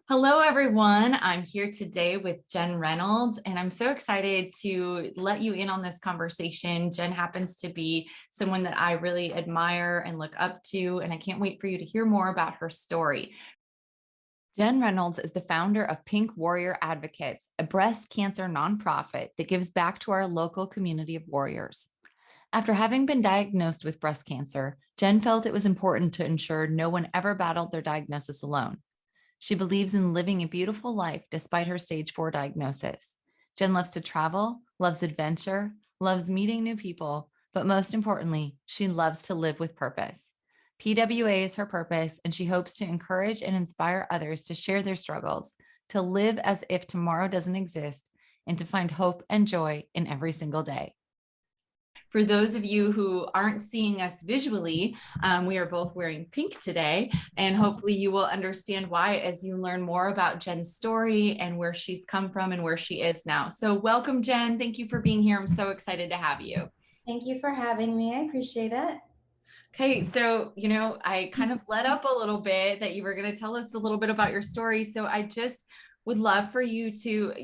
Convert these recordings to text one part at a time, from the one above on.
Hello, everyone. I'm here today with Jen Reynolds, and I'm so excited to let you in on this conversation. Jen happens to be someone that I really admire and look up to, and I can't wait for you to hear more about her story. Jen Reynolds is the founder of Pink Warrior Advocates, a breast cancer nonprofit that gives back to our local community of warriors. After having been diagnosed with breast cancer, Jen felt it was important to ensure no one ever battled their diagnosis alone. She believes in living a beautiful life despite her stage 4 diagnosis. Jen loves to travel, loves adventure, loves meeting new people, but most importantly, she loves to live with purpose. PWA is her purpose, and she hopes to encourage and inspire others to share their struggles, to live as if tomorrow doesn't exist, and to find hope and joy in every single day. For those of you who aren't seeing us visually, we are both wearing pink today, and hopefully you will understand why as you learn more about Jen's story and where she's come from and where she is now. So welcome, Jen. Thank you for being here. I'm so excited to have you. Thank you for having me. I appreciate it. Okay, so, I kind of led up a little bit that you were going to tell us a little bit about your story. So I just would love for you to,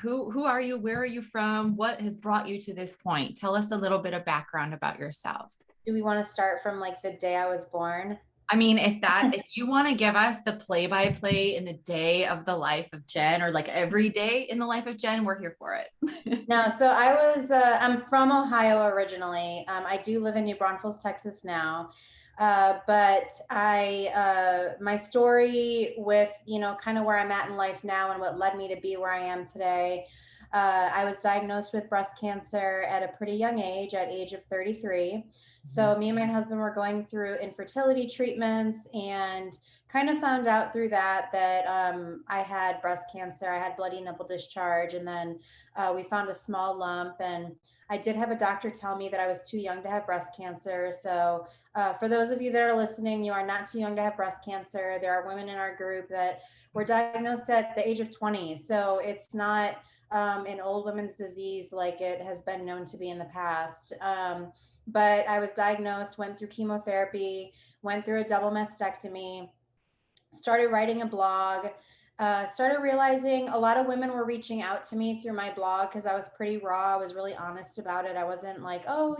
who are you? Where are you from? What has brought you to this point? Tell us a little bit of background about yourself. Do we want to start from like the day I was born? I mean, if you want to give us the play by play in the day of the life of Jen, or like every day in the life of Jen, we're here for it. No, so I'm from Ohio originally. I do live in New Braunfels, Texas now. My story with, kind of where I'm at in life now and what led me to be where I am today. I was diagnosed with breast cancer at a pretty young age, at age of 33. So me and my husband were going through infertility treatments and kind of found out through that I had breast cancer. I had bloody nipple discharge, and then we found a small lump. And I did have a doctor tell me that I was too young to have breast cancer. So for those of you that are listening, you are not too young to have breast cancer. There are women in our group that were diagnosed at the age of 20. So it's not an old women's disease like it has been known to be in the past. But I was diagnosed, went through chemotherapy, went through a double mastectomy, started writing a blog, started realizing a lot of women were reaching out to me through my blog because I was pretty raw. I was really honest about it. I wasn't like, oh,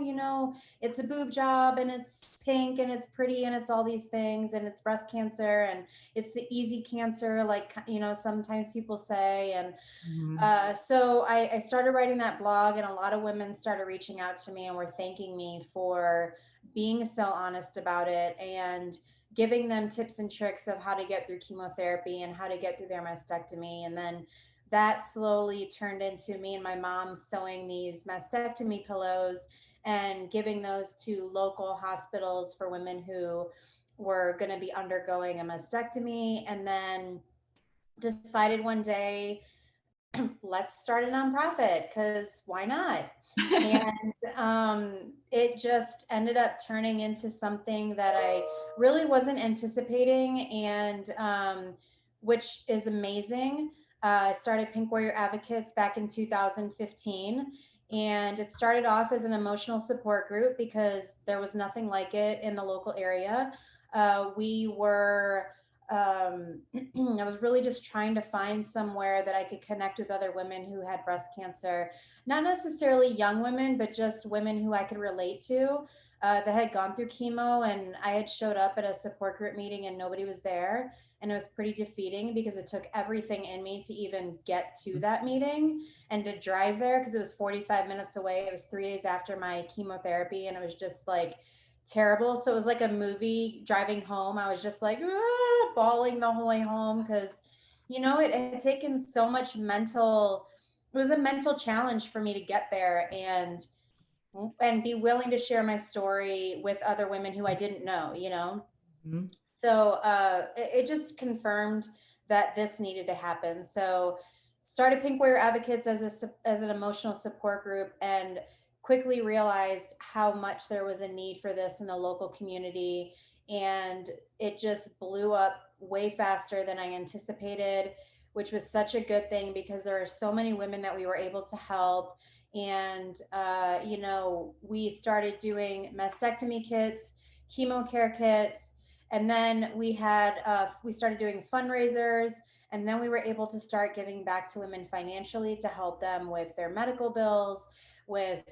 it's a boob job and it's pink and it's pretty and it's all these things and it's breast cancer and it's the easy cancer, like, sometimes people say. And Mhm. so I started writing that blog, and a lot of women started reaching out to me and were thanking me for being so honest about it and giving them tips and tricks of how to get through chemotherapy and how to get through their mastectomy. And then that slowly turned into me and my mom sewing these mastectomy pillows and giving those to local hospitals for women who were going to be undergoing a mastectomy. And then decided one day, let's start a nonprofit because why not? And it just ended up turning into something that I really wasn't anticipating, and which is amazing. I started Pink Warrior Advocates back in 2015. And it started off as an emotional support group because there was nothing like it in the local area. We were I was really just trying to find somewhere that I could connect with other women who had breast cancer, not necessarily young women, but just women who I could relate to that had gone through chemo. And I had showed up at a support group meeting and nobody was there. And it was pretty defeating because it took everything in me to even get to that meeting and to drive there because it was 45 minutes away. It was 3 days after my chemotherapy, and it was just like, terrible. So it was like a movie driving home. I was just like bawling the whole way home because, it had taken so much it was a mental challenge for me to get there and be willing to share my story with other women who I didn't know. Mhm. So it just confirmed that this needed to happen. So started Pink Warrior Advocates as an emotional support group, and quickly realized how much there was a need for this in the local community. And it just blew up way faster than I anticipated, which was such a good thing because there are so many women that we were able to help. And, we started doing mastectomy kits, chemo care kits, and then we started doing fundraisers, And then we were able to start giving back to women financially to help them with their medical bills, with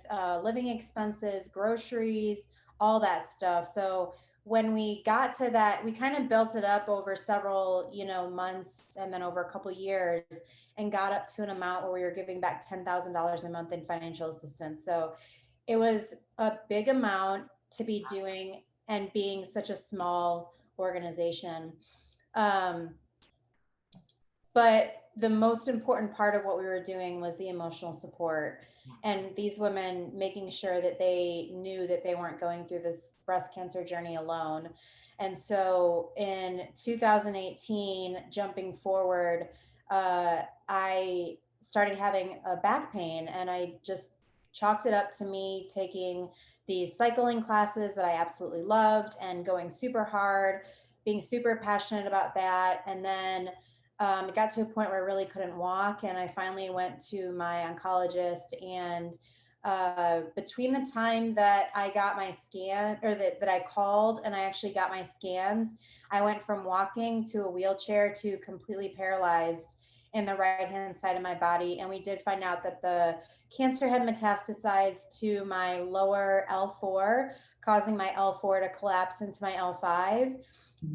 living expenses, groceries, all that stuff. So when we got to that, we kind of built it up over several, months and then over a couple years, and got up to an amount where we were giving back $10,000 a month in financial assistance. So it was a big amount to be doing and being such a small organization. Um, but the most important part of what we were doing was the emotional support, and these women making sure that they knew that they weren't going through this breast cancer journey alone. And so in 2018, jumping forward, I started having a back pain, and I just chalked it up to me taking these cycling classes that I absolutely loved and going super hard, being super passionate about that. And then it got to a point where I really couldn't walk, and I finally went to my oncologist. And between the time that I got my scan, or that I called and I actually got my scans, I went from walking to a wheelchair to completely paralyzed in the right hand side of my body. And we did find out that the cancer had metastasized to my lower L4, causing my L4 to collapse into my L5.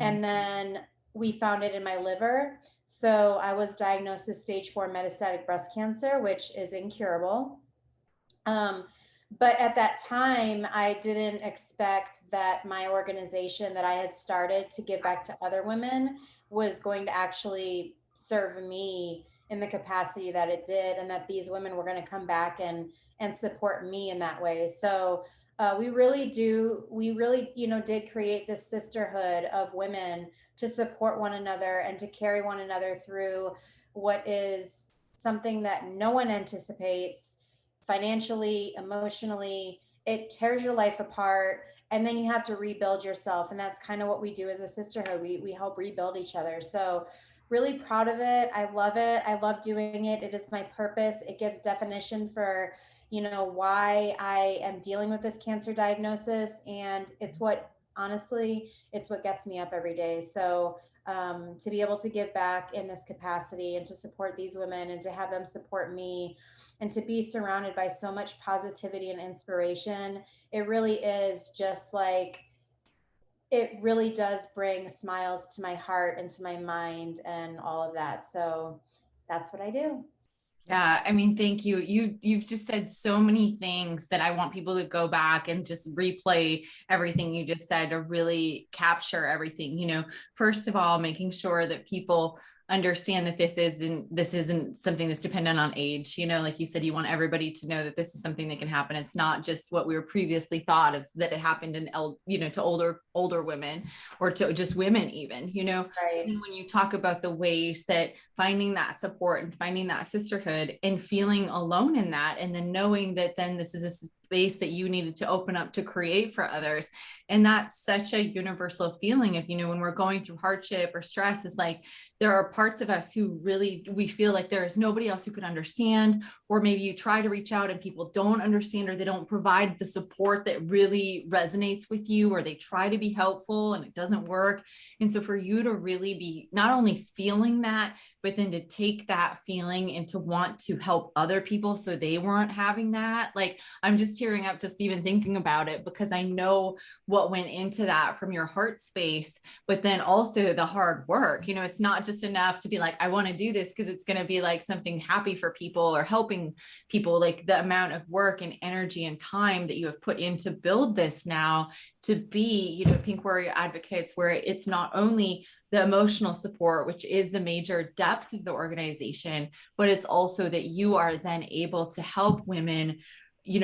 And then we found it in my liver. So I was diagnosed with stage 4 metastatic breast cancer, which is incurable. But at that time, I didn't expect that my organization that I had started to give back to other women was going to actually serve me in the capacity that it did, and that these women were going to come back and support me in that way. So we really, did create this sisterhood of women to support one another and to carry one another through what is something that no one anticipates financially, emotionally. It tears your life apart, and then you have to rebuild yourself. And that's kind of what we do as a sisterhood. We help rebuild each other. So really proud of it. I love it. I love doing it. It is my purpose. It gives definition for, why I am dealing with this cancer diagnosis. And it's what, honestly, it's what gets me up every day. So to be able to give back in this capacity and to support these women and to have them support me and to be surrounded by so much positivity and inspiration, it really is just like, it really does bring smiles to my heart and to my mind and all of that. So that's what I do. Yeah, I mean, thank you. You've just said so many things that I want people to go back and just replay everything you just said to really capture everything. First of all, making sure that people understand that this isn't something that's dependent on age. Like you said, you want everybody to know that this is something that can happen. It's not just what we were previously thought of, that it happened to older women, or to just women even. Right. And when you talk about the ways that finding that support and finding that sisterhood and feeling alone in that, and then knowing that then this is a space that you needed to open up to create for others. And that's such a universal feeling of, when we're going through hardship or stress, is like, there are parts of us who really, we feel like there is nobody else who could understand, or maybe you try to reach out and people don't understand, or they don't provide the support that really resonates with you, or they try to be helpful and it doesn't work. And so for you to really be not only feeling that, but then to take that feeling and to want to help other people so they weren't having that, like, I'm just tearing up just even thinking about it, because I know what went into that from your heart space, but then also the hard work. It's not just enough to be like, I want to do this because it's going to be like something happy for people or helping people. Like, the amount of work and energy and time that you have put in to build this now to be, Pink Warrior Advocates, where it's not only the emotional support, which is the major depth of the organization, but it's also that you are then able to help women,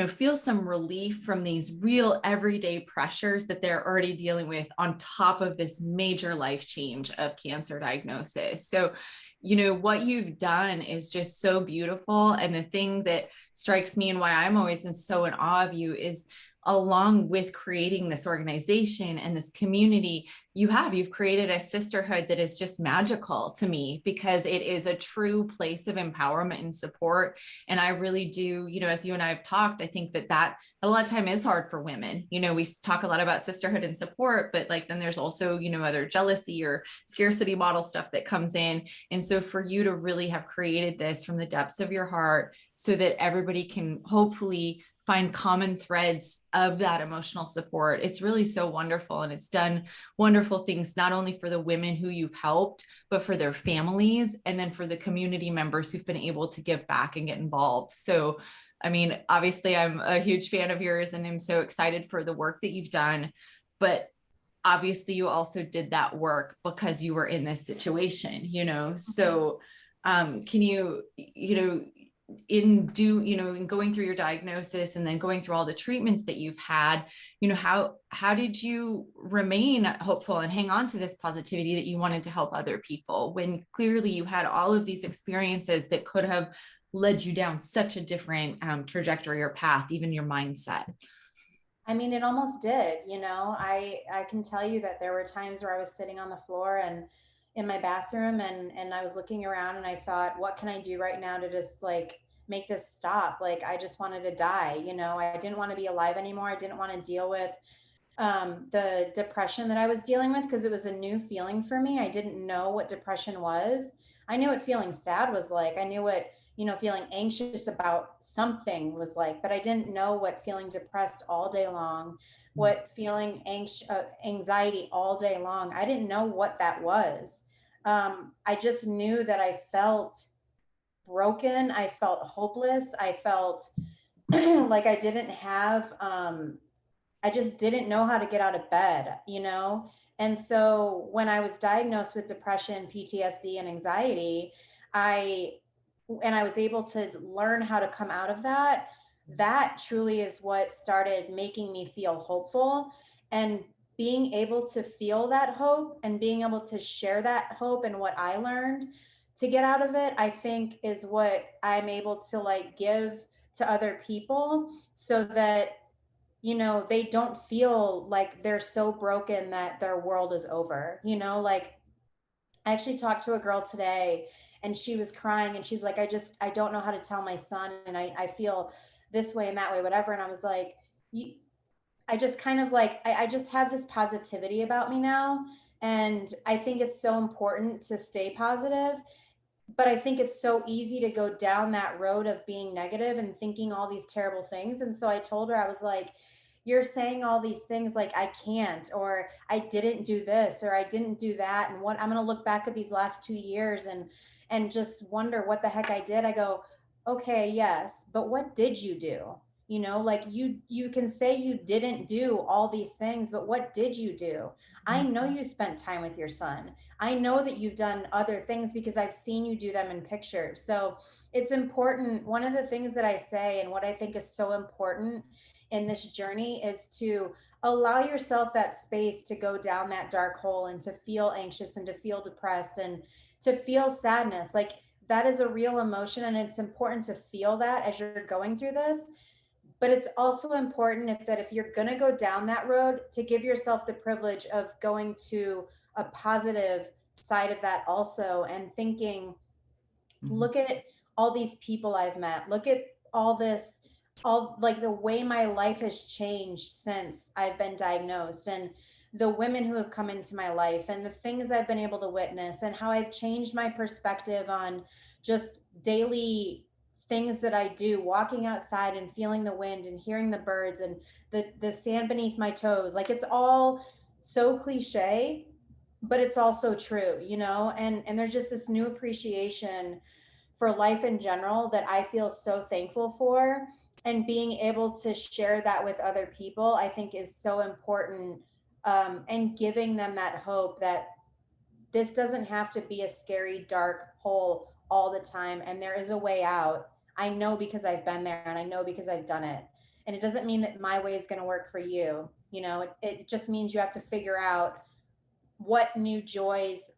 feel some relief from these real everyday pressures that they're already dealing with, on top of this major life change of cancer diagnosis. So, what you've done is just so beautiful. And the thing that strikes me, and why I'm always so in awe of you, is along with creating this organization and this community, you've created a sisterhood that is just magical to me, because it is a true place of empowerment and support. And I really do, as you and I have talked, I think that a lot of time is hard for women. We talk a lot about sisterhood and support, but like then there's also, other jealousy or scarcity model stuff that comes in. And so for you to really have created this from the depths of your heart so that everybody can hopefully find common threads of that emotional support, it's really so wonderful. And it's done wonderful things, not only for the women who you've helped, but for their families, and then for the community members who've been able to give back and get involved. So, I mean, obviously I'm a huge fan of yours and I'm so excited for the work that you've done, but obviously you also did that work because you were in this situation. So can you, in going through your diagnosis and then going through all the treatments that you've had, how did you remain hopeful and hang on to this positivity that you wanted to help other people, when clearly you had all of these experiences that could have led you down such a different trajectory or path, even your mindset? I mean, it almost did, I can tell you that there were times where I was sitting on the floor and in my bathroom, and I was looking around and I thought, what can I do right now to just like make this stop? Like, I just wanted to die, I didn't want to be alive anymore. I didn't want to deal with the depression that I was dealing with, because it was a new feeling for me. I didn't know what depression was. I knew what feeling sad was like. I knew what, feeling anxious about something was like, but I didn't know what feeling depressed all day long, what feeling anxiety all day long. I didn't know what that was. I just knew that I felt broken. I felt hopeless. I felt like I didn't have, I just didn't know how to get out of bed. And so when I was diagnosed with depression, PTSD, and anxiety, I I was able to learn how to come out of that. That truly is what started making me feel hopeful, and being able to feel that hope and being able to share that hope and what I learned to get out of it, I think is what I'm able to like give to other people, so that they don't feel like they're so broken that their world is over. Like, I actually talked to a girl today and she was crying and she's like, I don't know how to tell my son. And I feel this way and that way, whatever. And I was like, you, I just kind of like, I just have this positivity about me now. And I think it's so important to stay positive, but I think it's so easy to go down that road of being negative and thinking all these terrible things. And so I told her, I was like, you're saying all these things like I can't, or I didn't do this, or I didn't do that. And what I'm going to look back at these last 2 years and just wonder what the heck I did. I go, okay, yes, but what did you do? Like you can say you didn't do all these things, but what did you do? I know you spent time with your son. I know that you've done other things because I've seen you do them in pictures. So it's important. One of the things that I say and what I think is so important in this journey is to allow yourself that space to go down that dark hole and to feel anxious and to feel depressed and to feel sadness. Like, that is a real emotion, and it's important to feel that as you're going through this. But it's also important if you're going to go down that road, to give yourself the privilege of going to a positive side of that also, and thinking, look at all these people I've met. Look at all this, all like the way my life has changed since I've been diagnosed, and the women who have come into my life, and the things I've been able to witness, and how I've changed my perspective on just daily things that I do, walking outside and feeling the wind and hearing the birds and the sand beneath my toes. Like, it's all so cliche, but it's also true, and there's just this new appreciation for life in general that I feel so thankful for. And being able to share that with other people, I think is so important. And giving them that hope that this doesn't have to be a scary, dark hole all the time. And there is a way out. I know because I've been there, and I know because I've done it. And it doesn't mean that my way is going to work for you. It just means you have to figure out what new joys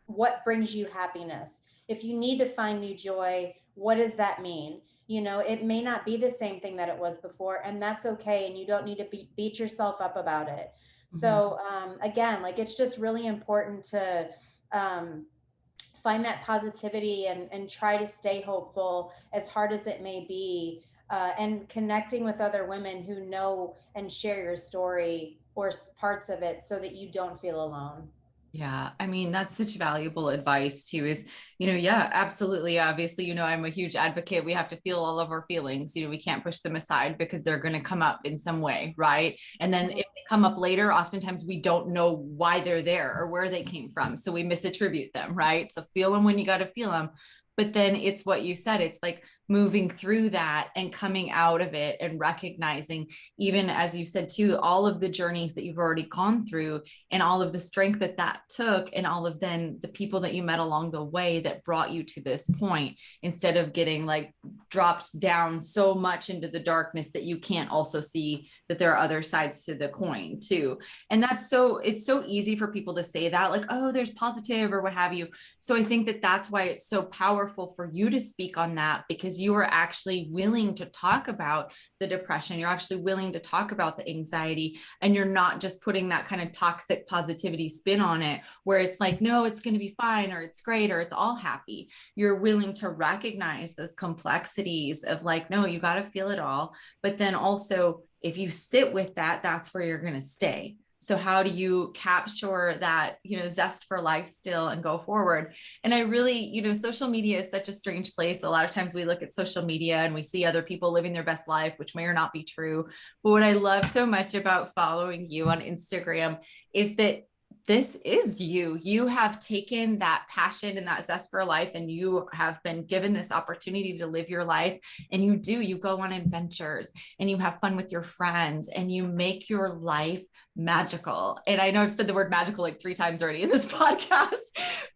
what brings you happiness? If you need to find new joy, what does that mean? You know, it may not be the same thing that it was before, and that's okay. And you don't need to beat yourself up about it. Mhm. So, again, like it's just really important to um, find that positivity and try to stay hopeful as hard as it may be, and connecting with other women who know and share your story or parts of it so that you don't feel alone. Yeah, I mean, that's such valuable advice too, is, yeah, absolutely. Obviously, I'm a huge advocate. We have to feel all of our feelings. We can't push them aside because they're going to come up in some way, right? And then if Mhm. they come up later, oftentimes we don't know why they're there or where they came from. So we misattribute them, right? So feel them when you got to feel them. But then it's what you said. It's like moving through that and coming out of it and recognizing, even as you said too, all of the journeys that you've already gone through and all of the strength that that took, and all of then the people that you met along the way that brought you to this point, instead of getting like dropped down so much into the darkness that you can't also see that there are other sides to the coin too. And it's so easy for people to say that, like, oh, there's positive or what have you. So I think that that's why it's so powerful for you to speak on that, because you are actually willing to talk about the depression. You're actually willing to talk about the anxiety, and you're not just putting that kind of toxic positivity spin on it where it's like, no, it's going to be fine, or it's great, or it's all happy. You're willing to recognize those complexities of like, no, you got to feel it all. But then also, if you sit with that, that's where you're going to stay. So how do you capture that, zest for life still and go forward? And I really, social media is such a strange place. A lot of times we look at social media and we see other people living their best life, which may or not be true. But what I love so much about following you on Instagram is that this is you. You have taken that passion and that zest for life, and you have been given this opportunity to live your life. And you go on adventures and you have fun with your friends and you make your life magical. And I know I've said the word magical like 3 times already in this podcast,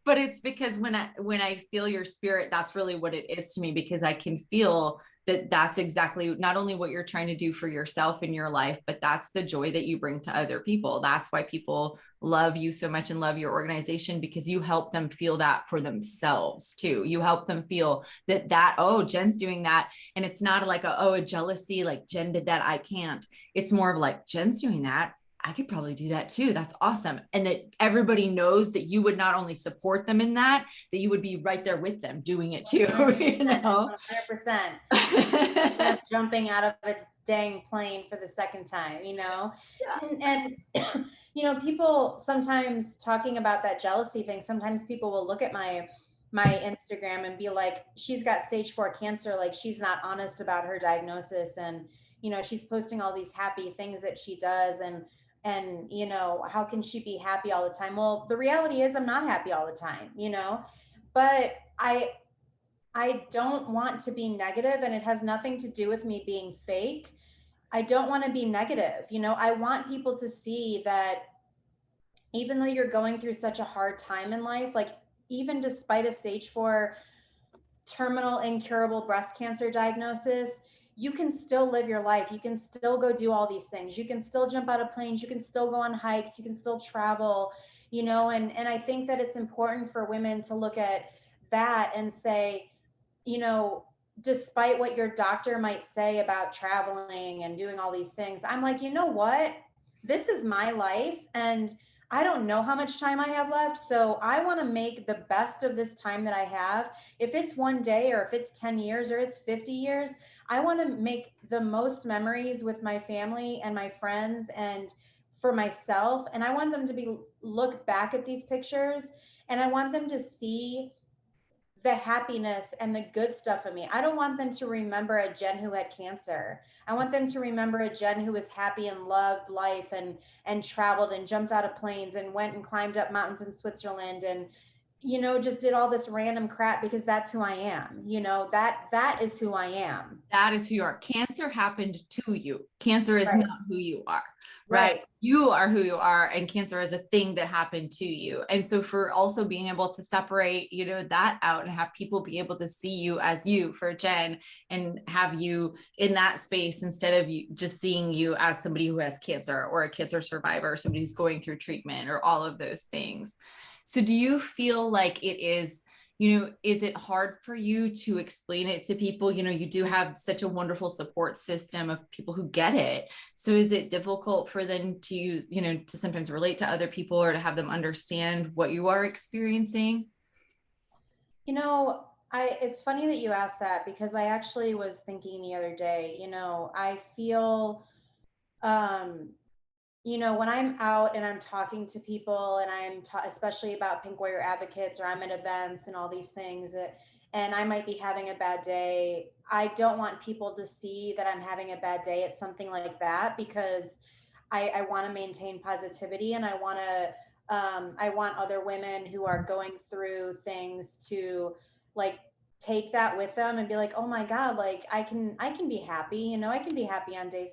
but it's because when I feel your spirit, that's really what it is to me, because I can feel that that's exactly not only what you're trying to do for yourself in your life, but that's the joy that you bring to other people. That's why people love you so much and love your organization, because you help them feel that for themselves too. You help them feel that, oh, Jen's doing that. And it's not like a jealousy, like Jen did that, I can't. It's more of like, Jen's doing that, I could probably do that too. That's awesome. And that everybody knows that you would not only support them in that you would be right there with them doing it too, 100%. Jumping out of a dang plane for the second time, Yeah. and people sometimes talking about that jealousy thing. Sometimes people will look at my Instagram and be like, she's got stage 4 cancer. Like, she's not honest about her diagnosis. And, she's posting all these happy things that she does. And, how can she be happy all the time? Well, the reality is I'm not happy all the time, but I don't want to be negative, and it has nothing to do with me being fake. I don't want to be negative. I want people to see that even though you're going through such a hard time in life, like even despite a stage 4 terminal incurable breast cancer diagnosis, you can still live your life. You can still go do all these things. You can still jump out of planes. You can still go on hikes. You can still travel, and I think that it's important for women to look at that and say, despite what your doctor might say about traveling and doing all these things, I'm like, you know what? This is my life, and I don't know how much time I have left. So I want to make the best of this time that I have. If it's one day, or if it's 10 years, or it's 50 years, I want to make the most memories with my family and my friends and for myself. And I want them to look back at these pictures, and I want them to see the happiness and the good stuff of me. I don't want them to remember a Jen who had cancer. I want them to remember a Jen who was happy and loved life and traveled and jumped out of planes and went and climbed up mountains in Switzerland and just did all this random crap, because that's who I am. That is who I am. That is who you are. Cancer happened to you. Cancer is Right. not who you are, right? Right. You are who you are, and cancer is a thing that happened to you. And so for also being able to separate, that out and have people be able to see you as you for Jen, and have you in that space instead of you just seeing you as somebody who has cancer or a cancer survivor, or somebody who's going through treatment or all of those things. So do you feel like it is, is it hard for you to explain it to people? You do have such a wonderful support system of people who get it. So is it difficult for them to, to sometimes relate to other people or to have them understand what you are experiencing? It's funny that you asked that because I actually was thinking the other day, I feel um when I'm out and I'm talking to people and especially about pink warrior advocates, or I'm at events and all these things, and I might be having a bad day. I don't want people to see that I'm having a bad day at something like that, because I want to maintain positivity, and I want other women who are going through things to like take that with them and be like, oh my God, like I can be happy, I can be happy on days.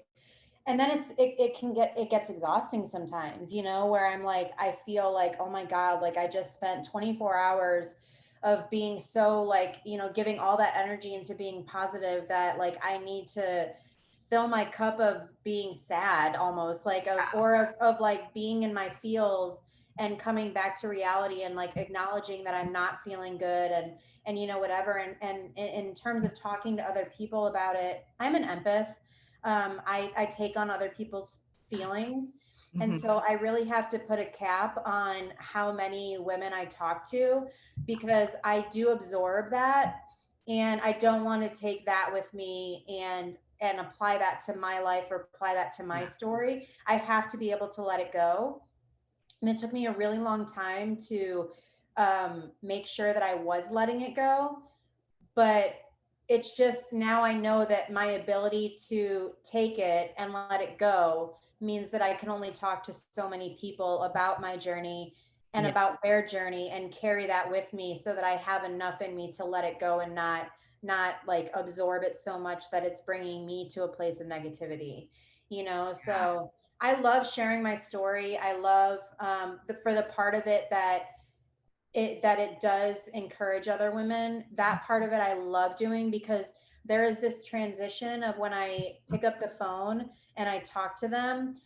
And then it gets exhausting sometimes, where I'm like, I feel like, oh my God, like I just spent 24 hours of being so like, giving all that energy into being positive, that like I need to fill my cup of being sad, almost like of like being in my feels and coming back to reality and like acknowledging that I'm not feeling good, and whatever. And in terms of talking to other people about it, I'm an empath. I take on other people's feelings. And Mhm. so I really have to put a cap on how many women I talk to, because I do absorb that, and I don't want to take that with me and apply that to my life or apply that to my Yeah. story. I have to be able to let it go. And it took me a really long time to make sure that I was letting it go. But it's just, now I know that my ability to take it and let it go means that I can only talk to so many people about my journey and Yeah. about their journey, and carry that with me so that I have enough in me to let it go and not like absorb it so much that it's bringing me to a place of negativity, so I love sharing my story. I love for the part of it that it does encourage other women. That part of it I love doing, because there is this transition of when I pick up the phone and I talk to them,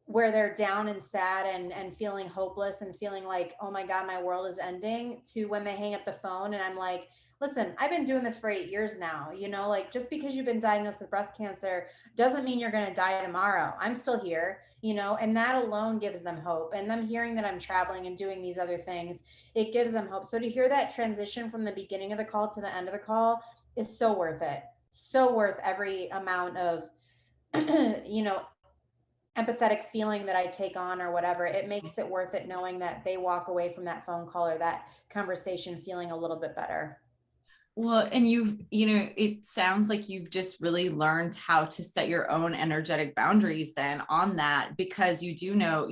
where they're down and sad and feeling hopeless and feeling like, oh my God, my world is ending, to when they hang up the phone and I'm like, listen, I've been doing this for 8 years now, like just because you've been diagnosed with breast cancer doesn't mean you're going to die tomorrow. I'm still here, and that alone gives them hope. And them hearing that I'm traveling and doing these other things, it gives them hope. So to hear that transition from the beginning of the call to the end of the call is so worth it. So worth every amount of, you know, empathetic feeling that I take on or whatever. It makes it worth it knowing that they walk away from that phone call or that conversation feeling a little bit better. Well, and it sounds like you've just really learned how to set your own energetic boundaries then on that, because you do know,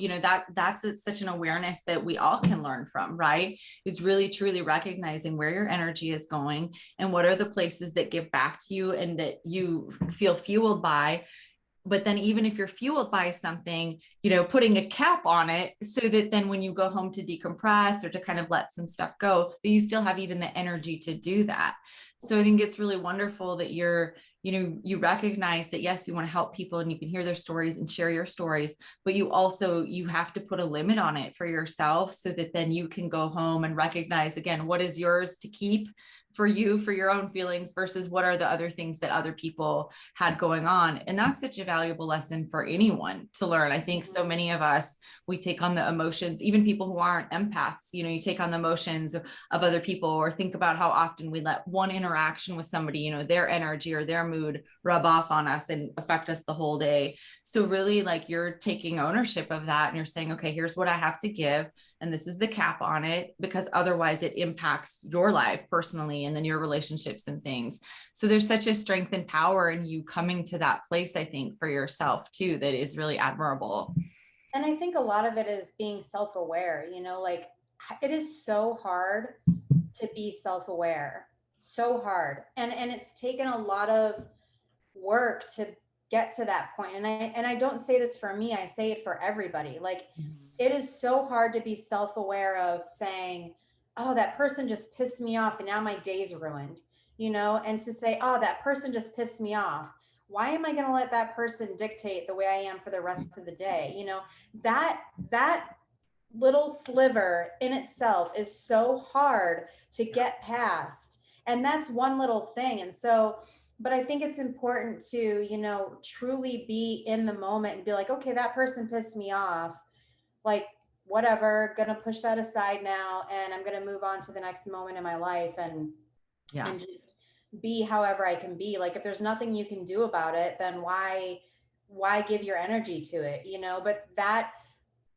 that's such an awareness that we all can learn from, right? Is really truly recognizing where your energy is going and what are the places that give back to you and that you feel fueled by. But then even if you're fueled by something, putting a cap on it so that then when you go home to decompress or to kind of let some stuff go, that you still have even the energy to do that. So I think it's really wonderful that you recognize that, yes, you want to help people and you can hear their stories and share your stories, but you have to put a limit on it for yourself so that then you can go home and recognize again, what is yours to keep for you, for your own feelings, versus what are the other things that other people had going on. And that's such a valuable lesson for anyone to learn. I think so many of us, we take on the emotions, even people who aren't empaths, you take on the emotions of other people, or think about how often we let one interaction with somebody, their energy or their mood rub off on us and affect us the whole day. So really, like, you're taking ownership of that and you're saying, okay, here's what I have to give. And this is the cap on it, because otherwise it impacts your life personally and then your relationships and things. So there's such a strength and power in you coming to that place, I think, for yourself too, that is really admirable. And I think a lot of it is being self-aware, like it is so hard to be self-aware, so hard. And it's taken a lot of work to get to that point. And I don't say this for me, I say it for everybody. Like it is so hard to be self-aware of saying, oh, that person just pissed me off and now my day's ruined, and to say, oh, that person just pissed me off. Why am I going to let that person dictate the way I am for the rest of the day? That little sliver in itself is so hard to get past. And that's one little thing. And so, but I think it's important to, truly be in the moment and be like, okay, that person pissed me off. Like, whatever, gonna push that aside now, and I'm gonna move on to the next moment in my life, Yeah. and just be however I can be. Like, if there's nothing you can do about it, then why give your energy to it, but that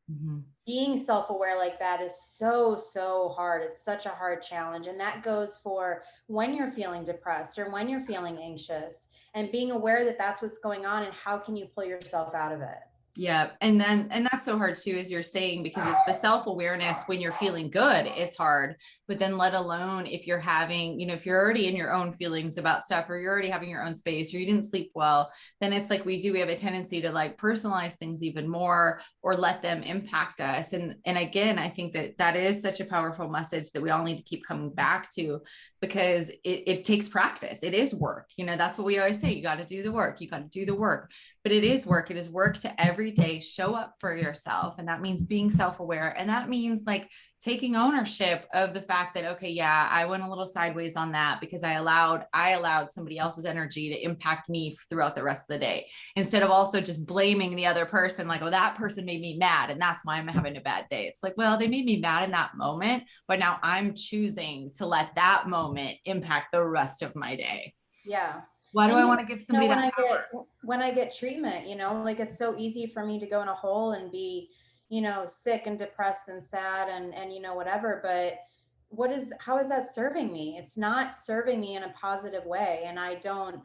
Mhm. being self-aware like that is so hard. It's such a hard challenge, and that goes for when you're feeling depressed or when you're feeling anxious, and being aware that that's what's going on, and how can you pull yourself out of it. Yeah. And that's so hard too, as you're saying, because it's the self-awareness when you're feeling good is hard, but then let alone if you're having, if you're already in your own feelings about stuff, or you're already having your own space, or you didn't sleep well, then it's like we have a tendency to like personalize things even more, or let them impact us. And again, I think that is such a powerful message that we all need to keep coming back to, because it takes practice. It is work. That's what we always say. You got to do the work. You got to do the work. But it is work. It is work to every day show up for yourself. And that means being self-aware. And that means like taking ownership of the fact that, okay, yeah, I went a little sideways on that because I allowed somebody else's energy to impact me throughout the rest of the day, instead of also just blaming the other person, like, oh, that person made me mad and that's why I'm having a bad day. It's like, well, they made me mad in that moment, but now I'm choosing to let that moment impact the rest of my day. Yeah. Why do And I want to give somebody when that I get treatment, like, it's so easy for me to go in a hole and be, sick and depressed and sad, and whatever, but how is that serving me? It's not serving me in a positive way, and I don't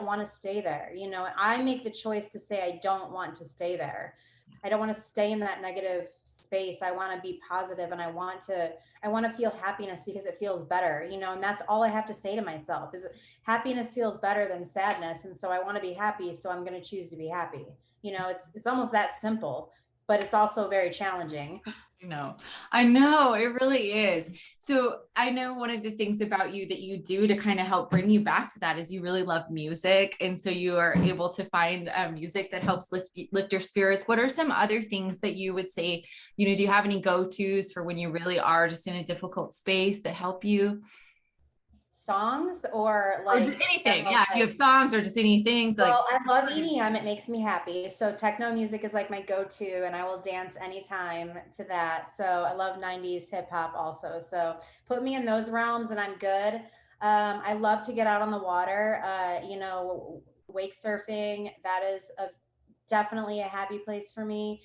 want to stay there. I make the choice to say I don't want to stay there. I don't want to stay in that negative space. I want to be positive, and I want to feel happiness because it feels better, and that's all I have to say to myself is happiness feels better than sadness, and so I want to be happy, so I'm going to choose to be happy. It's almost that simple, but it's also very challenging. I know it really is. So I know one of the things about you that you do to kind of help bring you back to that is you really love music. And so you are able to find music that helps lift your spirits. What are some other things that you would say, do you have any go-tos for when you really are just in a difficult space that help you? Songs, or Or just like anything. general Yeah. If you type? have songs or just any things like, Well, I love EDM. It makes me happy. So techno music is like my go-to, and I will dance anytime to that. So I love 90s hip hop also. So put me in those realms and I'm good. I love to get out on the water. Wake surfing. That is definitely a happy place for me.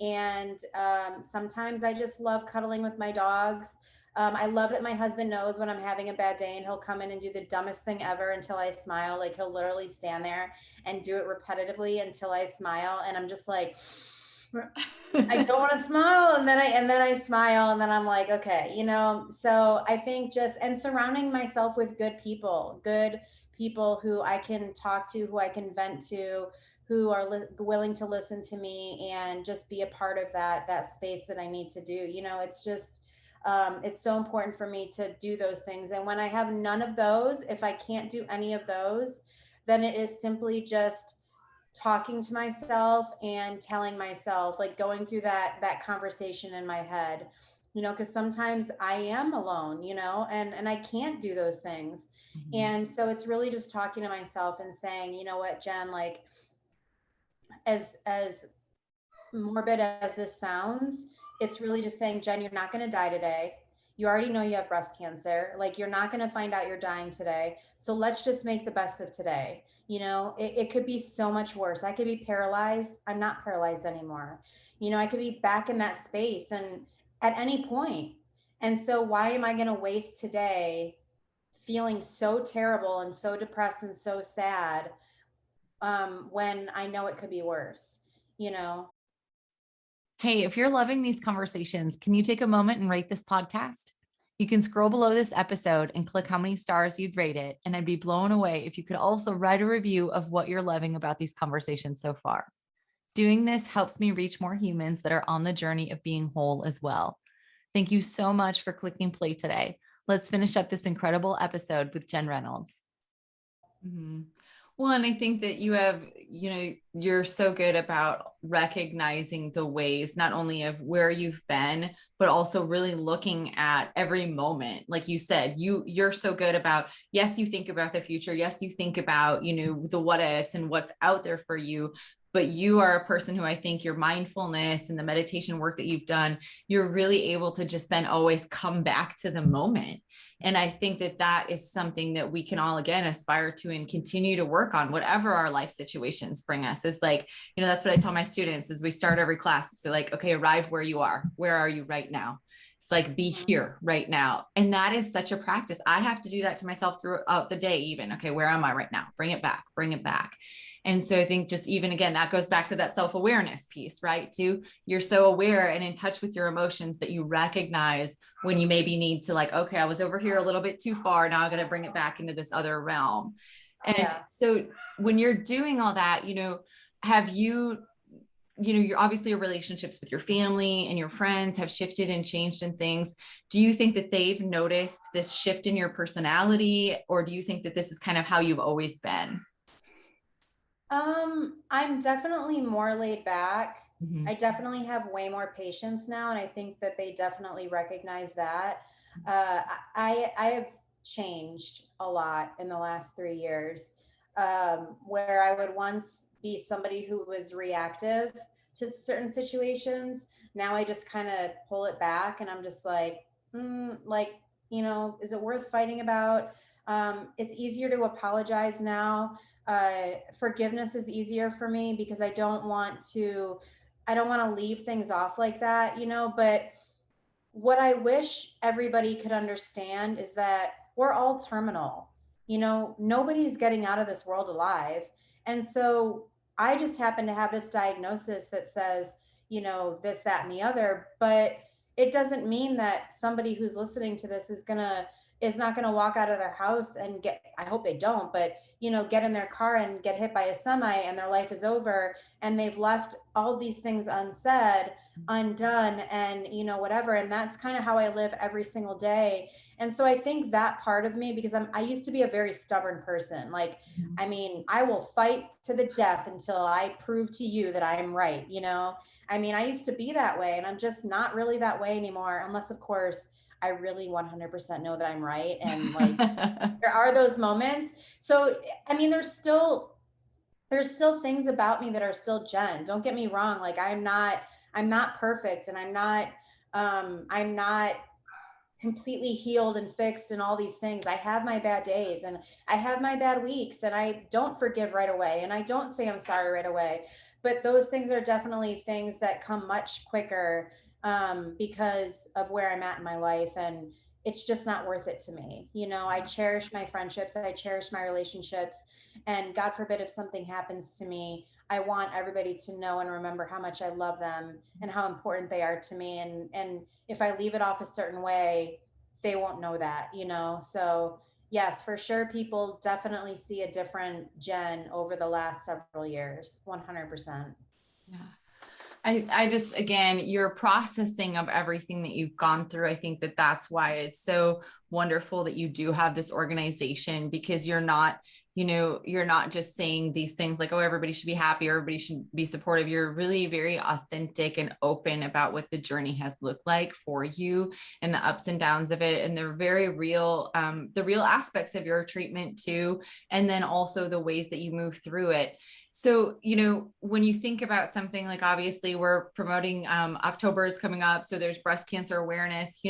And sometimes I just love cuddling with my dogs. I love that my husband knows when I'm having a bad day, and he'll come in and do the dumbest thing ever until I smile. Like, he'll literally stand there and do it repetitively until I smile. And I'm just like, I don't want to smile. And then I smile, and then I'm like, okay, so I think just, and surrounding myself with good people who I can talk to, who I can vent to, who are willing to listen to me and just be a part of that space that I need to do. It's just, it's so important for me to do those things. And when I have none of those, if I can't do any of those, then it is simply just talking to myself and telling myself, like, going through that conversation in my head, because sometimes I am alone, and I can't do those things. Mhm. And so it's really just talking to myself and saying, you know what, Jen, like, as morbid as this sounds, it's really just saying, Jen, you're not going to die today. You already know you have breast cancer. Like, you're not going to find out you're dying today. So let's just make the best of today. It could be so much worse. I could be paralyzed. I'm not paralyzed anymore. I could be back in that space and at any point. And so why am I going to waste today feeling so terrible and so depressed and so sad, when I know it could be worse, you know? Hey, if you're loving these conversations, can you take a moment and rate this podcast? You can scroll below this episode and click how many stars you'd rate it. And I'd be blown away if you could also write a review of what you're loving about these conversations so far. Doing this helps me reach more humans that are on the journey of being whole as well. Thank you so much for clicking play today. Let's finish up this incredible episode with Jen Reynolds. Mhm. Well, and I think that you have, you're so good about recognizing the ways, not only of where you've been, but also really looking at every moment. Like you said, you're so good about, yes, you think about the future. Yes, you think about, the what ifs and what's out there for you. But you are a person who, I think your mindfulness and the meditation work that you've done, you're really able to just then always come back to the moment. And I think that that is something that we can all, again, aspire to and continue to work on, whatever our life situations bring us. Is like, that's what I tell my students as we start every class. It's like, okay, arrive where you are. Where are you right now? It's like, be here right now. And that is such a practice. I have to do that to myself throughout the day, even. Okay, where am I right now? Bring it back, bring it back. And so I think just even again, that goes back to that self-awareness piece, right? Too, you're so aware and in touch with your emotions that you recognize when you maybe need to, like, okay, I was over here a little bit too far. Now I got to bring it back into this other realm. And so when you're doing all that, have you, you're obviously your relationships with your family and your friends have shifted and changed and things. Do you think that they've noticed this shift in your personality, or do you think that this is kind of how you've always been? I'm definitely more laid back. Mm-hmm. I definitely have way more patience now, and I think that they definitely recognize that. I have changed a lot in the last 3 years, where I would once be somebody who was reactive to certain situations. Now I just kind of pull it back, and I'm just like, like, is it worth fighting about? It's easier to apologize now. Forgiveness is easier for me because I don't want to leave things off like that, but what I wish everybody could understand is that we're all terminal. Nobody's getting out of this world alive. And so I just happen to have this diagnosis that says, this, that, and the other. But it doesn't mean that somebody who's listening to this is not gonna walk out of their house and I hope they don't, but get in their car and get hit by a semi and their life is over and they've left all these things unsaid, undone, and whatever. And that's kind of how I live every single day. And so I think that part of me, because I used to be a very stubborn person. Like, I mean, I will fight to the death until I prove to you that I am right. I mean, I used to be that way, and I'm just not really that way anymore, unless of course I really 100% know that I'm right. And like, there are those moments. So I mean, there's still things about me that are still Jen. Don't get me wrong. Like, I'm not perfect, and I'm not completely healed and fixed and all these things. I have my bad days, and I have my bad weeks, and I don't forgive right away, and I don't say I'm sorry right away. But those things are definitely things that come much quicker, because of where I'm at in my life. And it's just not worth it to me. I cherish my friendships, I cherish my relationships. And God forbid if something happens to me, I want everybody to know and remember how much I love them and how important they are to me. And if I leave it off a certain way, they won't know that. So yes, for sure, people definitely see a different Jen over the last several years. 100%. Yeah. I just, again, your processing of everything that you've gone through, I think that that's why it's so wonderful that you do have this organization, because you're not, you're not just saying these things like, oh, everybody should be happy, or everybody should be supportive. You're really very authentic and open about what the journey has looked like for you and the ups and downs of it. And they're very real, the real aspects of your treatment too. And then also the ways that you move through it. So, when you think about something like, obviously we're promoting, October is coming up. So there's breast cancer awareness,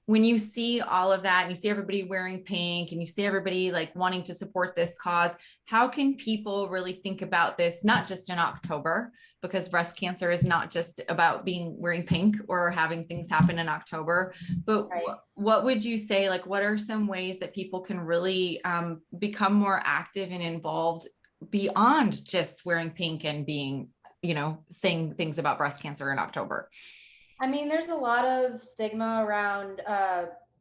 when you see all of that and you see everybody wearing pink and you see everybody like wanting to support this cause, how can people really think about this, not just in October, because breast cancer is not just about wearing pink or having things happen in October, but Right. what would you say, like, what are some ways that people can really, become more active and involved beyond just wearing pink and being, saying things about breast cancer in October? I mean, there's a lot of stigma around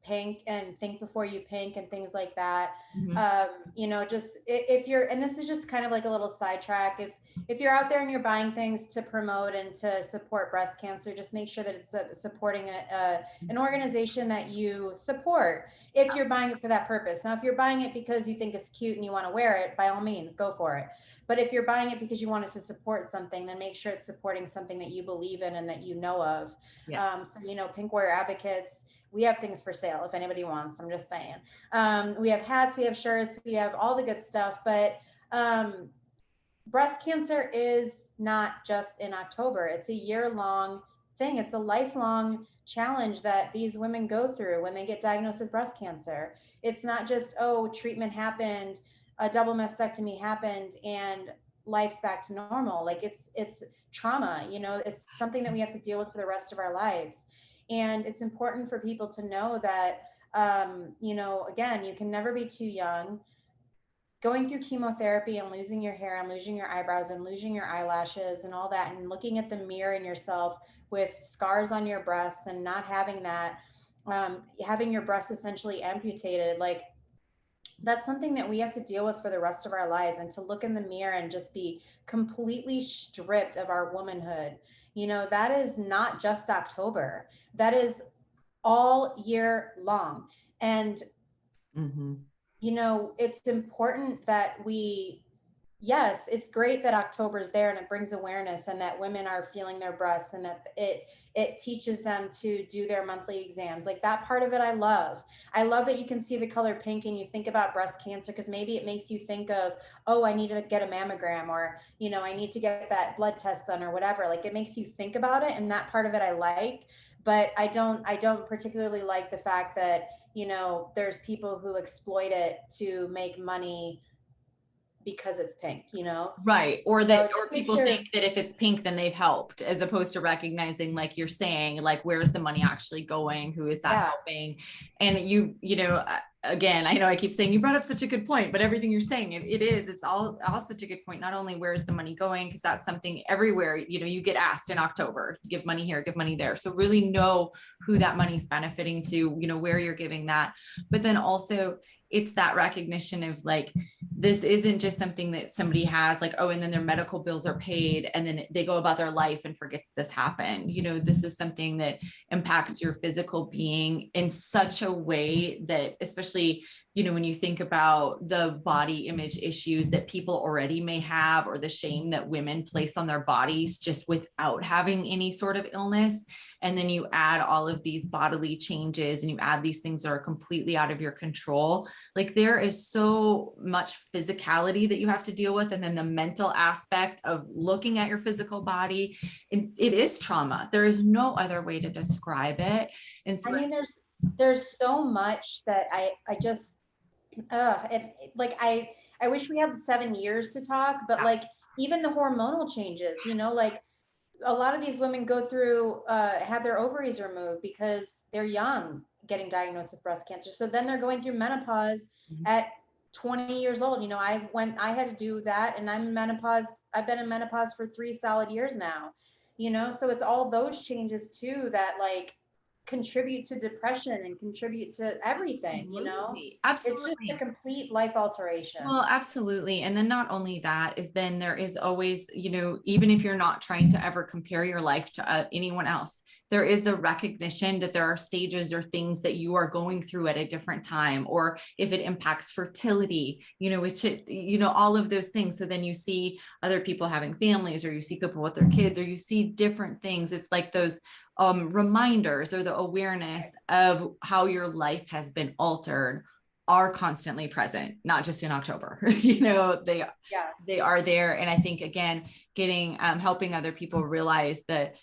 pink and think before you pink and things like that. Mhm. You know, just if you're, and this is just kind of like a little sidetrack, if you're out there and you're buying things to promote and to support breast cancer, just make sure that it's supporting an organization that you support if you're buying it for that purpose. Now, if you're buying it because you think it's cute and you want to wear it, by all means, go for it. But if you're buying it because you want it to support something, then make sure it's supporting something that you believe in and that you know of. Yeah. So, you know, Pink Warrior Advocates, we have things for sale if anybody wants. I'm just saying. We have hats, we have shirts, we have all the good stuff. But breast cancer is not just in October, it's a year-long thing. It's a lifelong challenge that these women go through when they get diagnosed with breast cancer. It's not just, oh, treatment happened, a double mastectomy happened, and life's back to normal. Like it's trauma, you know, it's something that we have to deal with for the rest of our lives. And it's important for people to know that, you know, again, you can never be too young. Going through chemotherapy and losing your hair and losing your eyebrows and losing your eyelashes and all that, and looking at the mirror in yourself with scars on your breasts and not having that, having your breasts essentially amputated, like that's something that we have to deal with for the rest of our lives. And to look in the mirror and just be completely stripped of our womanhood, you know, that is not just October, that is all year long. And Mm-hmm. you know, it's important that we, yes, it's great that October's there and it brings awareness and that women are feeling their breasts and that it teaches them to do their monthly exams. Like that part of it I love. I love that you can see the color pink and you think about breast cancer because maybe it makes you think of, oh, I need to get a mammogram, or, you know, I need to get that blood test done or whatever. Like it makes you think about it, and that part of it I like. But I don't particularly like the fact that, you know, there's people who exploit it to make money because it's pink, you know? Right. Or So that, or just make people think sure, that if it's pink, then they've helped, as opposed to recognizing, like you're saying, like, where's the money actually going? Who is that yeah, helping? And you know, again, I know I keep saying you brought up such a good point, but everything you're saying, it's all such a good point. Not only where's the money going, because that's something everywhere, you know, you get asked in October, give money here, give money there. So really know who that money's benefiting to, you know, where you're giving that. But then also it's that recognition of like, this isn't just something that somebody has like, oh, and then their medical bills are paid and then they go about their life and forget this happened. You know, this is something that impacts your physical being in such a way that, especially, you know, when you think about the body image issues that people already may have, or the shame that women place on their bodies just without having any sort of illness. And then you add all of these bodily changes and you add these things that are completely out of your control. Like there is so much physicality that you have to deal with. And then the mental aspect of looking at your physical body, it is trauma. There is no other way to describe it. And so I mean, there's so much that I just like I wish we had 7 years to talk, but like even the hormonal changes, you know, like a lot of these women go through have their ovaries removed because they're young getting diagnosed with breast cancer. So then they're going through menopause at 20 years old. You know, I had to do that, and I'm in menopause. I've been in menopause for 3 solid years now, you know, so it's all those changes too that like contribute to depression and contribute to everything, you know. absolutely, It's just a absolutely. complete life alteration. Well, absolutely. And then not only that is then there is always, you know, even if you're not trying to ever compare your life to anyone else, there is the recognition that there are stages or things that you are going through at a different time, or if it impacts fertility, you know, which it, you know, all of those things. So then you see other people having families, or you see people with their kids, or you see different things. It's like those reminders or the awareness of how your life has been altered are constantly present, not just in October. You know, they Yes. are there. And I think again, getting helping other people realize that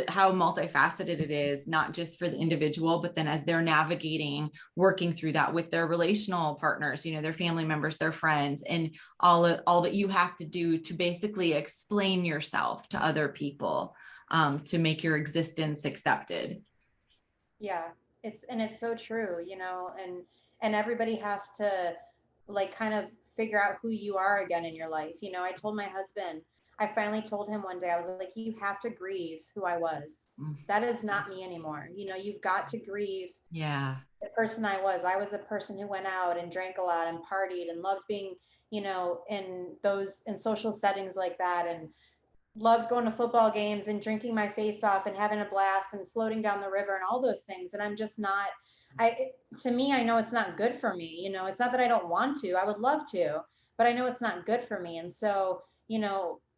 how multifaceted it is, not just for the individual, but then as they're navigating, working through that with their relational partners, you know, their family members, their friends, and all that you have to do to basically explain yourself to other people, to make your existence accepted. Yeah, it's so true, you know, and everybody has to like kind of figure out who you are again in your life. You know, I told my husband, I finally told him one day, I was like, you have to grieve who I was. That is not me anymore. You know, you've got to grieve Yeah. the person I was. I was a person who went out and drank a lot and partied and loved being, in social settings like that, and loved going to football games and drinking my face off and having a blast and floating down the river and all those things. And I'm just not, to me, I know it's not good for me. It's not that I don't want to, I would love to, but I know it's not good for me. And so,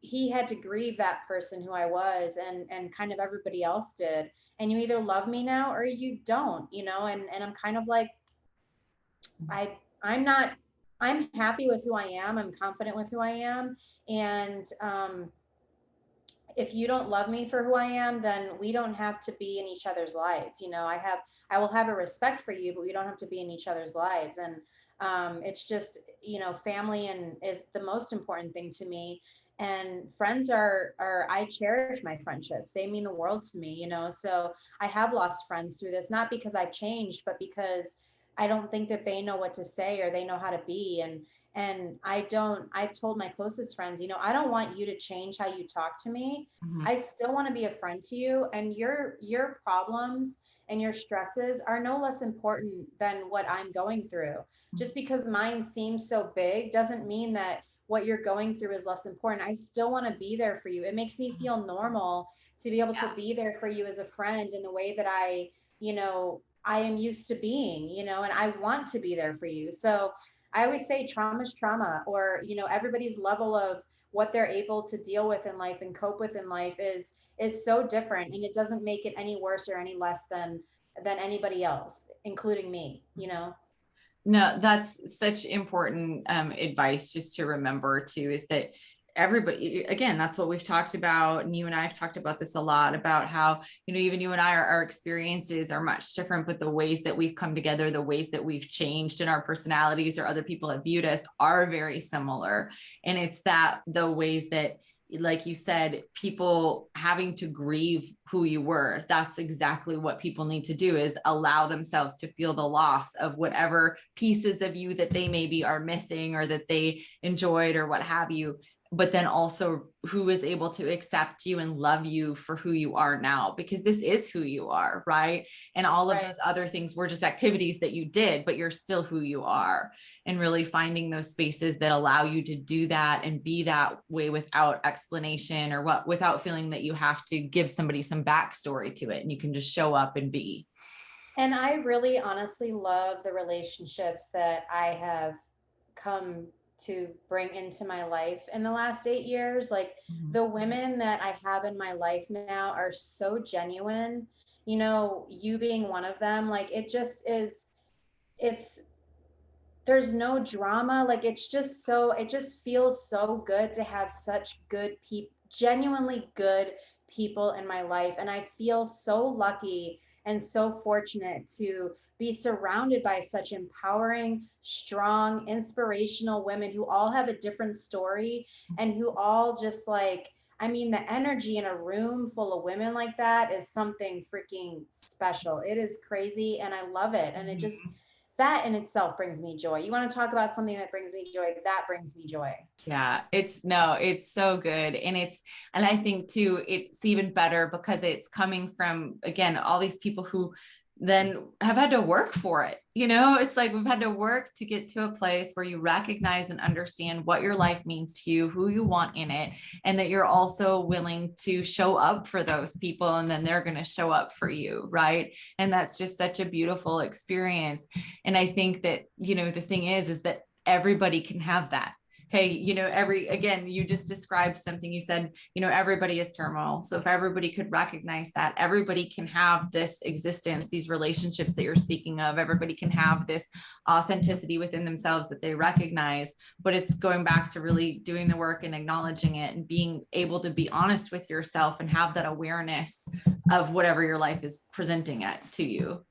he had to grieve that person who I was, and kind of everybody else did. And you either love me now or you don't, and I'm kind of like, I'm not, I'm happy with who I am. I'm confident with who I am. And, if you don't love me for who I am, then we don't have to be in each other's lives. I will have a respect for you, but we don't have to be in each other's lives. And it's just, family and is the most important thing to me. And friends are, I cherish my friendships. They mean the world to me, so I have lost friends through this, not because I've changed, but because I don't think that they know what to say or they know how to be. And I've told my closest friends, I don't want you to change how you talk to me. Mhm. I still want to be a friend to you, and your problems and your stresses are no less important than what I'm going through. Just because mine seems so big doesn't mean that what you're going through is less important. I still want to be there for you. It makes me feel normal to be able to Yeah. be there for you as a friend in the way that I am used to being, and I want to be there for you. So I always say trauma is trauma, or, everybody's level of what they're able to deal with in life and cope with in life is so different, and it doesn't make it any worse or any less than anybody else, including me. No, that's such important advice just to remember too, is that everybody, again, that's what we've talked about. And you and I have talked about this a lot, about how, even you and I, our experiences are much different, but the ways that we've come together, the ways that we've changed in our personalities or other people have viewed us are very similar. And it's that the ways that, like you said, people having to grieve who you were, that's exactly what people need to do, is allow themselves to feel the loss of whatever pieces of you that they maybe are missing or that they enjoyed or what have you, but then also who is able to accept you and love you for who you are now, because this is who you are, right? And all of Right. those other things were just activities that you did, but you're still who you are. And really finding those spaces that allow you to do that and be that way without explanation, or what, without feeling that you have to give somebody some backstory to it, and you can just show up and be. And I really honestly love the relationships that I have come to bring into my life in the last 8 years. Like, Mhm. the women that I have in my life now are so genuine. You being one of them, like, it just is, it's, there's no drama. Like, it just feels so good to have such good people, genuinely good people in my life. And I feel so lucky and so fortunate to be surrounded by such empowering, strong, inspirational women who all have a different story, and who all just like, I mean, the energy in a room full of women like that is something freaking special. It is crazy, and I love it. And it just, that in itself brings me joy. You want to talk about something that brings me joy? That brings me joy. Yeah, it's no, it's so good. And I think too, it's even better because it's coming from, again, all these people who then have had to work for it. It's like we've had to work to get to a place where you recognize and understand what your life means to you, who you want in it, and that you're also willing to show up for those people, and then they're going to show up for you. Right. And that's just such a beautiful experience. And I think that, the thing is that everybody can have that. Okay, again, you just described something. You said, everybody is terminal. So if everybody could recognize that, everybody can have this existence, these relationships that you're speaking of, everybody can have this authenticity within themselves that they recognize. But it's going back to really doing the work and acknowledging it and being able to be honest with yourself and have that awareness of whatever your life is presenting it to you.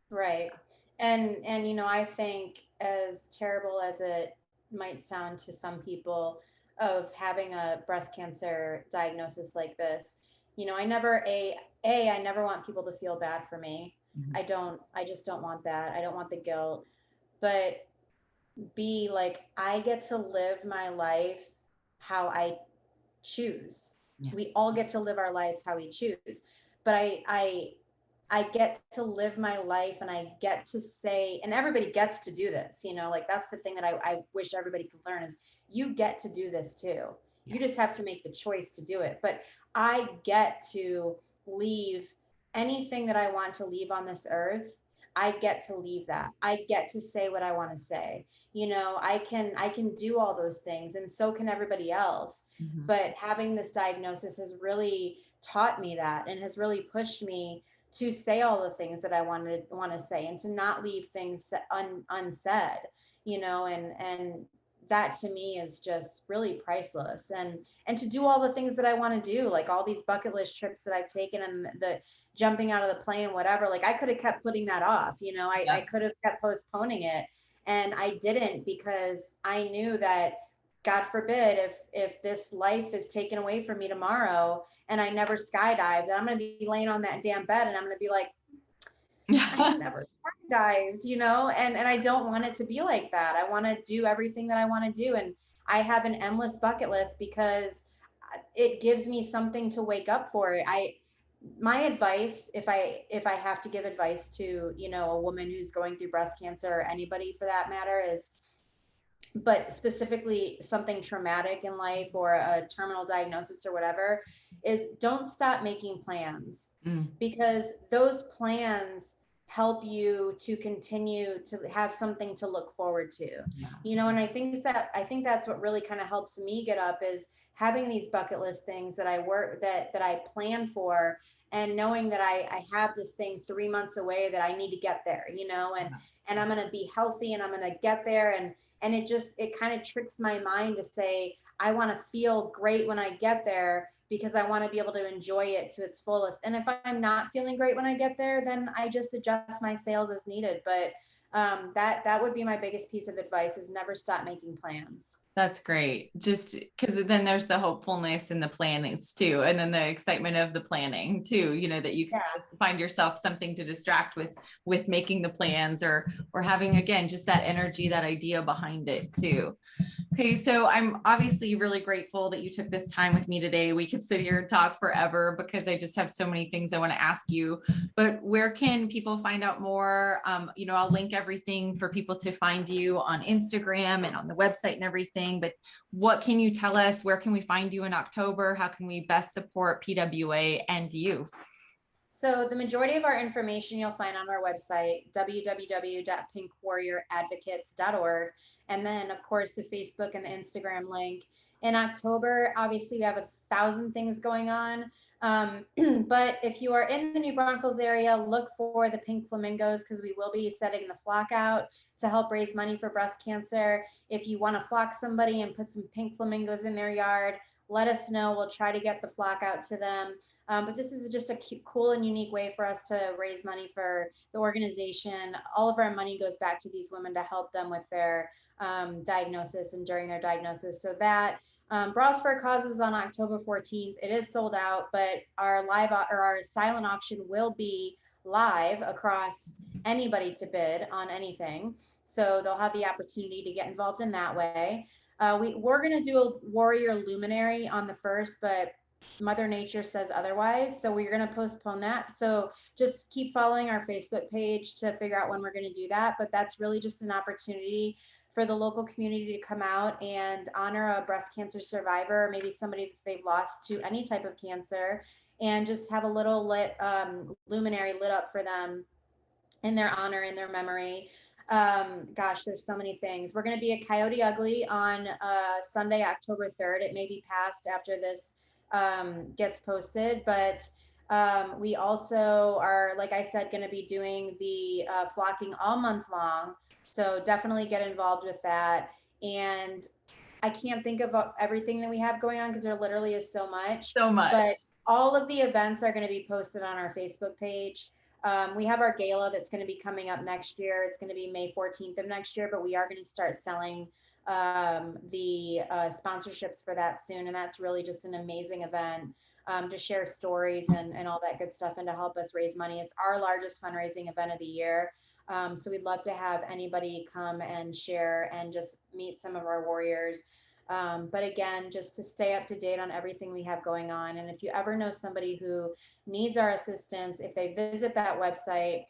Right. And I think, as terrible as it might sound to some people, of having a breast cancer diagnosis like this, I never want people to feel bad for me. Mhm. I just don't want that. I don't want the guilt. But B, like, I get to live my life how I choose. Yeah. We all get to live our lives how we choose. But I I get to live my life and I get to say, and everybody gets to do this, like that's the thing that I wish everybody could learn is you get to do this too. Yeah. You just have to make the choice to do it. But I get to leave anything that I want to leave on this earth. I get to leave that. I get to say what I want to say. I can do all those things and so can everybody else. Mhm. But having this diagnosis has really taught me that and has really pushed me to say all the things that I want to say and to not leave things unsaid, and that to me is just really priceless. And to do all the things that I want to do, like all these bucket list trips that I've taken and the jumping out of the plane, whatever, like I could have kept putting that off, I Yep. could have kept postponing it. And I didn't because I knew that God forbid if this life is taken away from me tomorrow and I never skydived, then I'm going to be laying on that damn bed and I'm going to be like, I never skydived, and I don't want it to be like that. I want to do everything that I want to do. And I have an endless bucket list because it gives me something to wake up for. My advice, if I have to give advice to, a woman who's going through breast cancer or anybody for that matter is, but specifically something traumatic in life or a terminal diagnosis or whatever, is don't stop making plans Mm, because those plans help you to continue to have something to look forward to. yeah. And I think that's what really kind of helps me get up is having these bucket list things that I work that I plan for, and knowing that I have this thing 3 months away that I need to get there, and I'm going to be healthy and I'm going to get there. And it kind of tricks my mind to say I want to feel great when I get there because I want to be able to enjoy it to its fullest. And if I'm not feeling great when I get there, then I just adjust my sails as needed. But that would be my biggest piece of advice is never stop making plans. That's great. Just because then there's the hopefulness in the plannings too, and then the excitement of the planning too. That you can Yeah. find yourself something to distract with making the plans or having again just that energy, that idea behind it too. Okay, so I'm obviously really grateful that you took this time with me today. We could sit here and talk forever because I just have so many things I want to ask you. But where can people find out more? I'll link everything for people to find you on Instagram and on the website and everything. But what can you tell us? Where can we find you in October? How can we best support PWA and you? So the majority of our information you'll find on our website, www.pinkwarrioradvocates.org. And then, of course, the Facebook and the Instagram link. In October, obviously, we have 1,000 things going on. But if you are in the New Braunfels area, look for the Pink Flamingos because we will be setting the flock out to help raise money for breast cancer. If you want to flock somebody and put some pink flamingos in their yard, let us know. We'll try to get the flock out to them. But this is just a cool and unique way for us to raise money for the organization. All of our money goes back to these women to help them with their diagnosis and during their diagnosis. So that Bras for a Cause is on October 14th. It is sold out, but our live or our silent auction will be live across anybody to bid on anything. So they'll have the opportunity to get involved in that way. We're going to do a warrior luminary on the first, but Mother Nature says otherwise. So we're going to postpone that. So just keep following our Facebook page to figure out when we're going to do that. But that's really just an opportunity for the local community to come out and honor a breast cancer survivor, maybe somebody that they've lost to any type of cancer, and just have a little luminary lit up for them in their honor, in their memory. Gosh, there's so many things. We're going to be at Coyote Ugly on Sunday, October 3rd. It may be passed after this gets posted, but we also are, like I said, going to be doing the flocking all month long. So definitely get involved with that. And I can't think of everything that we have going on because there literally is so much, So much. but all of the events are going to be posted on our Facebook page. We have our gala that's going to be coming up next year. It's going to be May 14th of next year, but we are going to start selling the sponsorships for that soon. And that's really just an amazing event to share stories and all that good stuff and to help us raise money. It's our largest fundraising event of the year. So we'd love to have anybody come and share and just meet some of our warriors. But again, just to stay up to date on everything we have going on. And if you ever know somebody who needs our assistance, if they visit that website,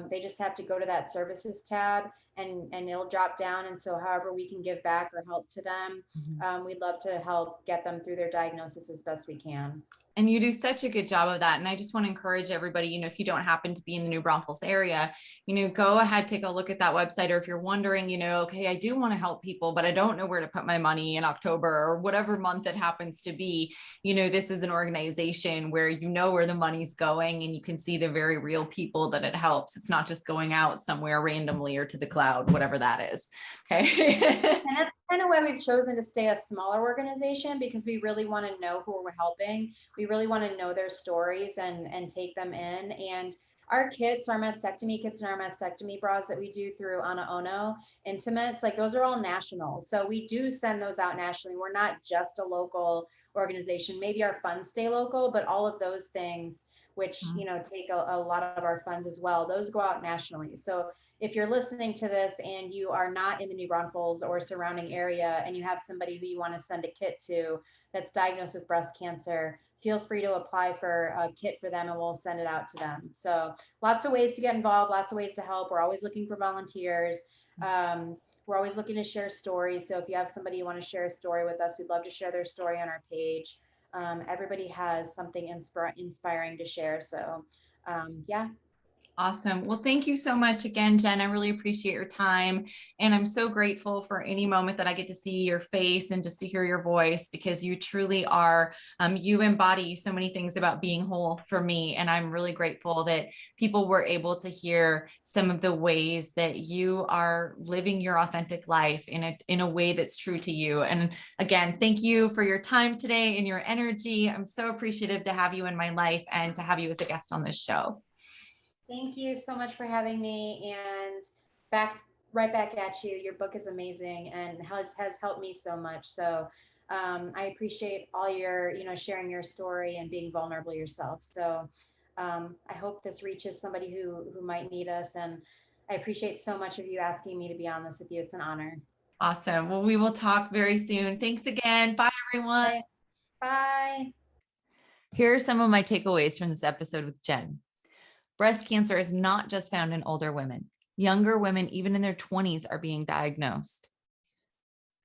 they just have to go to that services tab, and it'll drop down. And so however we can give back or help to them, Mhm. we'd love to help get them through their diagnosis as best we can. And you do such a good job of that. And I just want to encourage everybody, if you don't happen to be in the New Braunfels area, go ahead, take a look at that website. Or if you're wondering, okay, I do want to help people, but I don't know where to put my money in October or whatever month it happens to be, this is an organization where where the money's going and you can see the very real people that it helps. It's not just going out somewhere randomly or to the cloud, whatever that is. Okay. And that's kind of why we've chosen to stay a smaller organization, because we really want to know who we're helping. We really want to know their stories and take them in. And our kits, our mastectomy kits and our mastectomy bras that we do through Ana Ono Intimates, like those are all national. So we do send those out nationally. We're not just a local organization. Maybe our funds stay local, but all of those things, which, take a lot of our funds as well, those go out nationally. So if you're listening to this and you are not in the New Braunfels or surrounding area, and you have somebody who you want to send a kit to that's diagnosed with breast cancer, feel free to apply for a kit for them and we'll send it out to them. So lots of ways to get involved, lots of ways to help. We're always looking for volunteers. We're always looking to share stories. So if you have somebody you want to share a story with us, we'd love to share their story on our page. Everybody has something inspiring to share. So yeah. Awesome. Well, thank you so much again, Jen. I really appreciate your time. And I'm so grateful for any moment that I get to see your face and just to hear your voice, because you truly are, you embody so many things about being whole for me. And I'm really grateful that people were able to hear some of the ways that you are living your authentic life in a way that's true to you. And again, thank you for your time today and your energy. I'm so appreciative to have you in my life and to have you as a guest on this show. Thank you so much for having me, and right back at you. Your book is amazing and has helped me so much. So I appreciate all your, sharing your story and being vulnerable yourself. So I hope this reaches somebody who might need us. And I appreciate so much of you asking me to be on this with you. It's an honor. Awesome. Well, we will talk very soon. Thanks again. Bye, everyone. Okay. Bye. Here are some of my takeaways from this episode with Jen. Breast cancer is not just found in older women. Younger women, even in their 20s, are being diagnosed.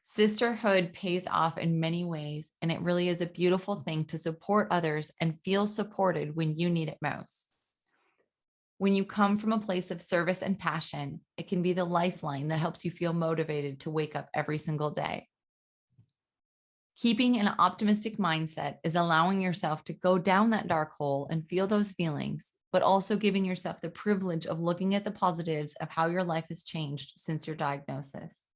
Sisterhood pays off in many ways, and it really is a beautiful thing to support others and feel supported when you need it most. When you come from a place of service and passion, it can be the lifeline that helps you feel motivated to wake up every single day. Keeping an optimistic mindset is allowing yourself to go down that dark hole and feel those feelings, but also giving yourself the privilege of looking at the positives of how your life has changed since your diagnosis.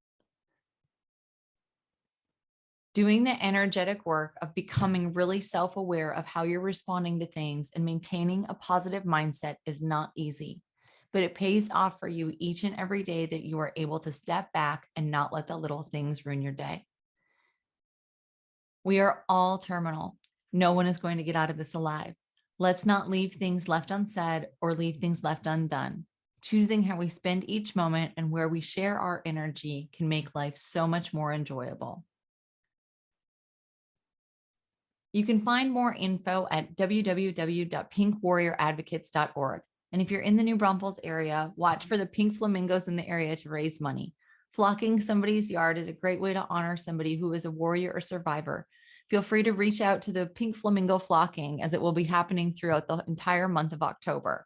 Doing the energetic work of becoming really self-aware of how you're responding to things and maintaining a positive mindset is not easy, but it pays off for you each and every day that you are able to step back and not let the little things ruin your day. We are all terminal. No one is going to get out of this alive. Let's not leave things left unsaid or leave things left undone. Choosing how we spend each moment and where we share our energy can make life so much more enjoyable. You can find more info at www.pinkwarrioradvocates.org. And if you're in the New Braunfels area, watch for the pink flamingos in the area to raise money. Flocking somebody's yard is a great way to honor somebody who is a warrior or survivor. Feel free to reach out to the pink flamingo flocking, as it will be happening throughout the entire month of October.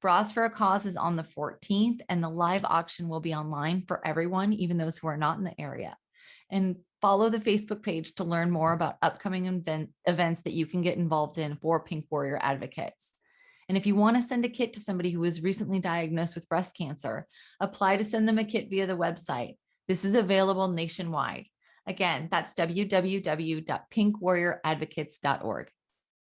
Bras for a Cause is on the 14th, and the live auction will be online for everyone, even those who are not in the area. And follow the Facebook page to learn more about upcoming events that you can get involved in for Pink Warrior Advocates. And if you want to send a kit to somebody who was recently diagnosed with breast cancer, apply to send them a kit via the website. This is available nationwide. Again, that's www.pinkwarrioradvocates.org.